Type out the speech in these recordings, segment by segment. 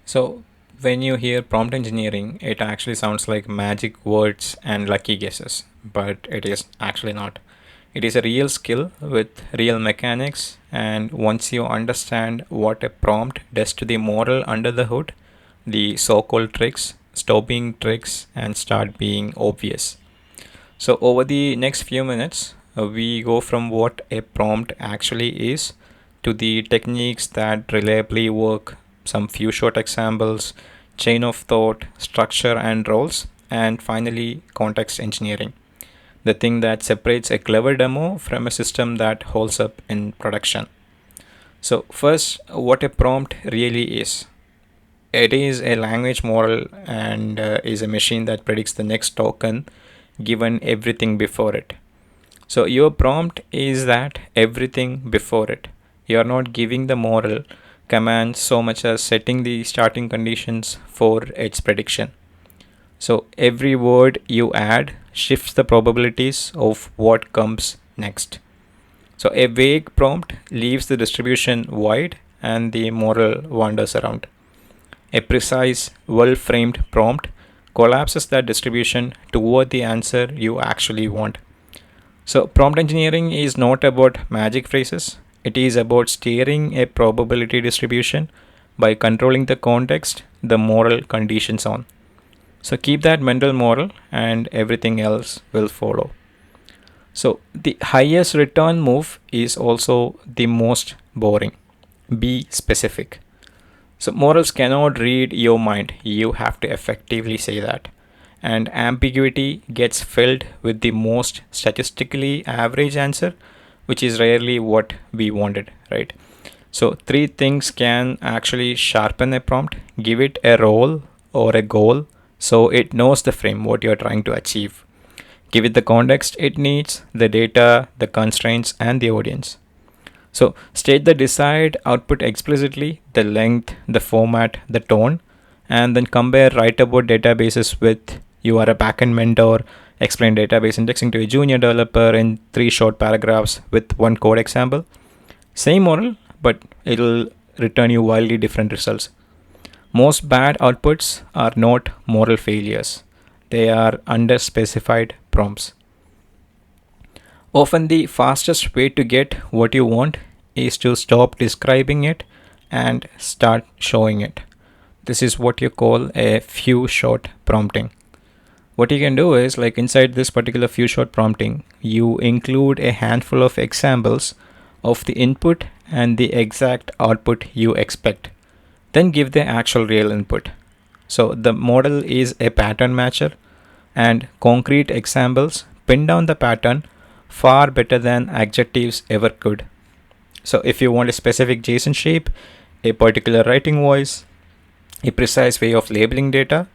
So, when you hear prompt engineering, it actually sounds like magic words and lucky guesses, but it is actually not. It is a real skill with real mechanics, and once you understand what a prompt does to the model under the hood, the so called tricks stop being tricks and start being obvious. So, over the next few minutes, we go from what a prompt actually is to the techniques that reliably work, some few short examples, chain of thought, structure and roles, and finally, context engineering, the thing that separates a clever demo from a system that holds up in production. So, first, what a prompt really is. It is a language model and is a machine that predicts the next token given everything before it. So your prompt is that everything before it. You are not giving the model commands so much as setting the starting conditions for its prediction. So every word you add shifts the probabilities of what comes next. So a vague prompt leaves the distribution wide and the model wanders around. A precise, well framed prompt collapses that distribution toward the answer you actually want. So, prompt engineering is not about magic phrases, it is about steering a probability distribution by controlling the context the model conditions on. So, keep that mental model and everything else will follow. So, the highest return move is also the most boring. Be specific. So models cannot read your mind. You have to effectively say that. And ambiguity gets filled with the most statistically average answer, which is rarely what we wanted, right? So three things can actually sharpen a prompt. Give it a role or a goal so it knows the frame, what you're trying to achieve. Give it the context it needs, the data, the constraints, and the audience. So state the desired output explicitly, the length, the format, the tone, and then compare write about databases with you are a backend mentor, explain database indexing to a junior developer in three short paragraphs with one code example. Same model, but it'll return you wildly different results. Most bad outputs are not model failures. They are underspecified prompts. Often the fastest way to get what you want is to stop describing it and start showing it. This is what you call a few shot prompting. What you can do is, like inside this particular few shot prompting, you include a handful of examples of the input and the exact output you expect. Then give the actual real input. So the model is a pattern matcher, and concrete examples pin down the pattern far better than adjectives ever could. So if you want a specific JSON shape, a particular writing voice, a precise way of labeling data,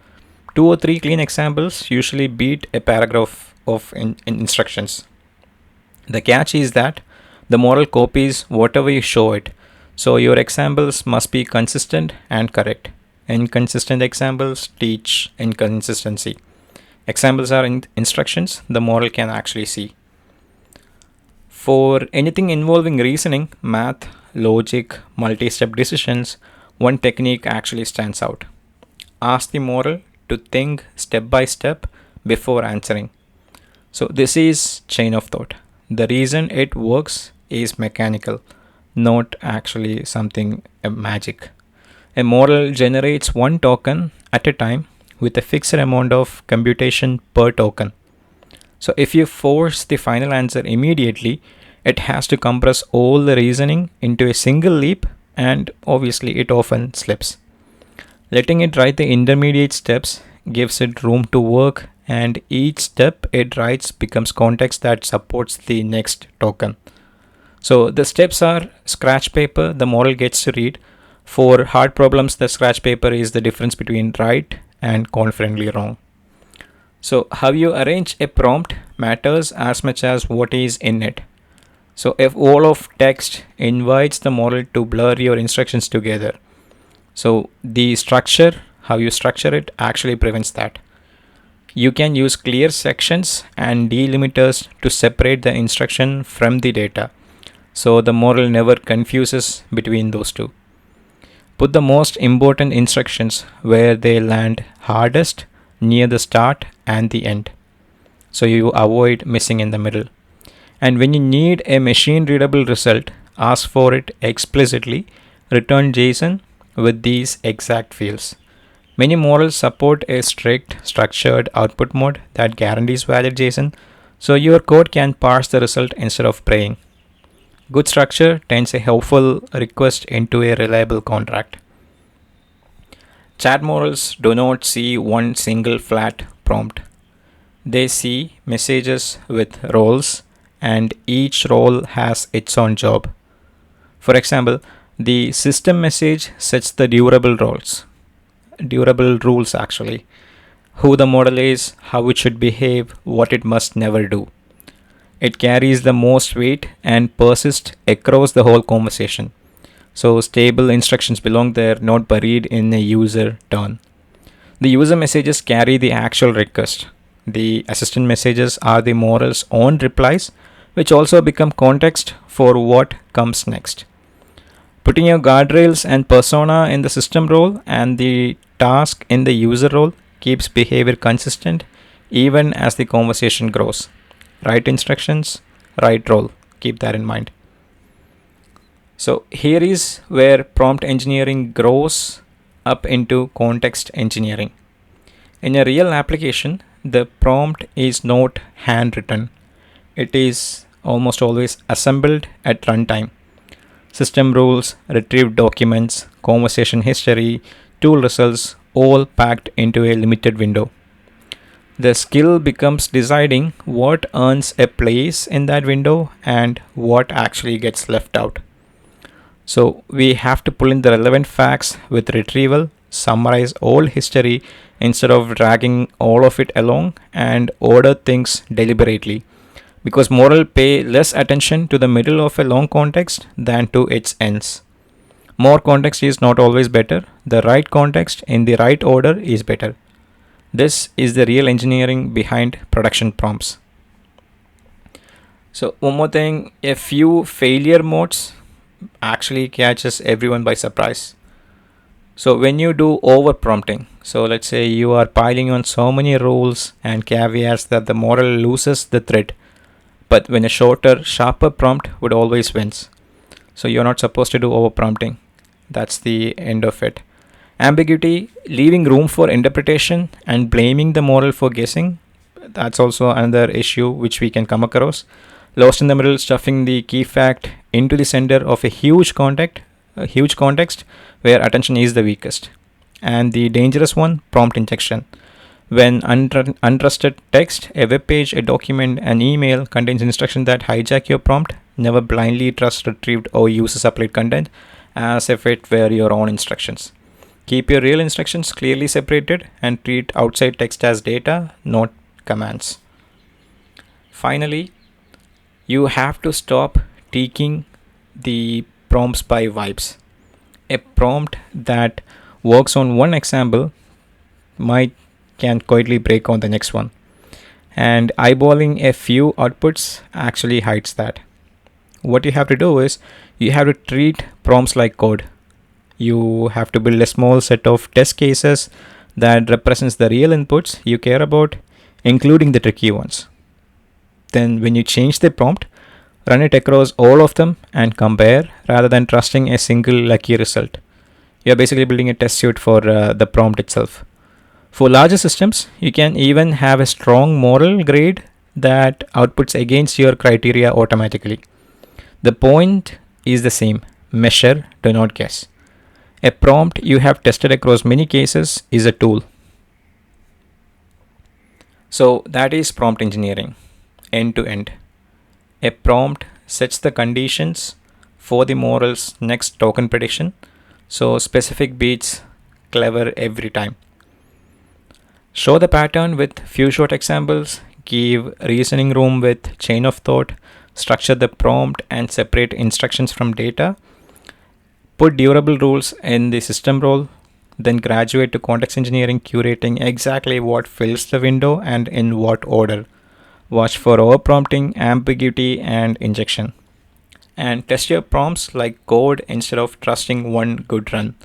two or three clean examples usually beat a paragraph of instructions. The catch is that the model copies whatever you show it, so your examples must be consistent and correct. Inconsistent examples teach inconsistency. Examples are instructions the model can actually see. For anything involving reasoning, math, logic, multi-step decisions, one technique actually stands out. Ask the model to think step by step before answering. So this is chain of thought. The reason it works is mechanical, not actually something magic. A model generates one token at a time with a fixed amount of computation per token. So if you force the final answer immediately, it has to compress all the reasoning into a single leap, and obviously it often slips. Letting it write the intermediate steps gives it room to work, and each step it writes becomes context that supports the next token. So the steps are scratch paper the model gets to read. For hard problems, the scratch paper is the difference between right and confidently wrong. So how you arrange a prompt matters as much as what is in it. So if all of text invites the model to blur your instructions together, so the structure, how you structure it, actually prevents that. You can use clear sections and delimiters to separate the instruction from the data, so the model never confuses between those two. Put the most important instructions where they land hardest, near the start and the end, so you avoid missing in the middle. And when you need a machine readable result, ask for it explicitly. Return JSON with these exact fields. Many models support a strict, structured output mode that guarantees valid JSON, so your code can parse the result instead of praying. Good structure turns a helpful request into a reliable contract. Chat models do not see one single flat prompt. They see messages with roles, and each role has its own job. For example, the system message sets the durable rules actually, who the model is, how it should behave, what it must never do. It carries the most weight and persists across the whole conversation. So stable instructions belong there, not buried in a user turn. The user messages carry the actual request. The assistant messages are the model's own replies, which also become context for what comes next. Putting your guardrails and persona in the system role and the task in the user role keeps behavior consistent even as the conversation grows. Right instructions, right role. Keep that in mind. So here is where prompt engineering grows up into context engineering. In a real application, the prompt is not handwritten. It is almost always assembled at runtime. System rules, retrieved documents, conversation history, tool results, all packed into a limited window. The skill becomes deciding what earns a place in that window and what actually gets left out. So we have to pull in the relevant facts with retrieval, summarize all history instead of dragging all of it along, and order things deliberately. Because models pay less attention to the middle of a long context than to its ends. More context is not always better. The right context in the right order is better. This is the real engineering behind production prompts. So one more thing, a few failure modes actually catches everyone by surprise. So when you do over prompting, so let's say you are piling on so many rules and caveats that the model loses the thread. But when a shorter, sharper prompt would always wins. So you're not supposed to do over prompting. That's the end of it. Ambiguity, leaving room for interpretation and blaming the model for guessing. That's also another issue which we can come across. Lost in the middle, stuffing the key fact into the center of a huge context where attention is the weakest. And the dangerous one, prompt injection. When untrusted text, a web page, a document, an email contains instructions that hijack your prompt, never blindly trust retrieved or user-supplied content as if it were your own instructions. Keep your real instructions clearly separated and treat outside text as data, not commands. Finally, you have to stop taking the prompts by vibes. A prompt that works on one example can quietly break on the next one. And eyeballing a few outputs actually hides that. What you have to do is you have to treat prompts like code. You have to build a small set of test cases that represents the real inputs you care about, including the tricky ones. Then when you change the prompt, run it across all of them and compare rather than trusting a single lucky result. You're basically building a test suite for the prompt itself. For larger systems, you can even have a strong model grade that outputs against your criteria automatically. The point is the same: measure, do not guess. A prompt you have tested across many cases is a tool. So that is prompt engineering, end to end. A prompt sets the conditions for the model's next token prediction, so specific beats clever every time. Show the pattern with few short examples, give reasoning room with chain of thought, structure the prompt and separate instructions from data, put durable rules in the system role, then graduate to context engineering, curating exactly what fills the window and in what order. Watch for overprompting, ambiguity, and injection. And test your prompts like code instead of trusting one good run.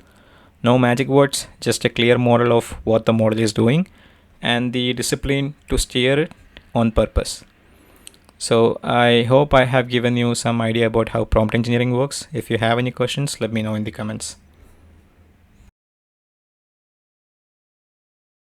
No magic words, just a clear model of what the model is doing and the discipline to steer it on purpose. So I hope I have given you some idea about how prompt engineering works. If you have any questions, let me know in the comments.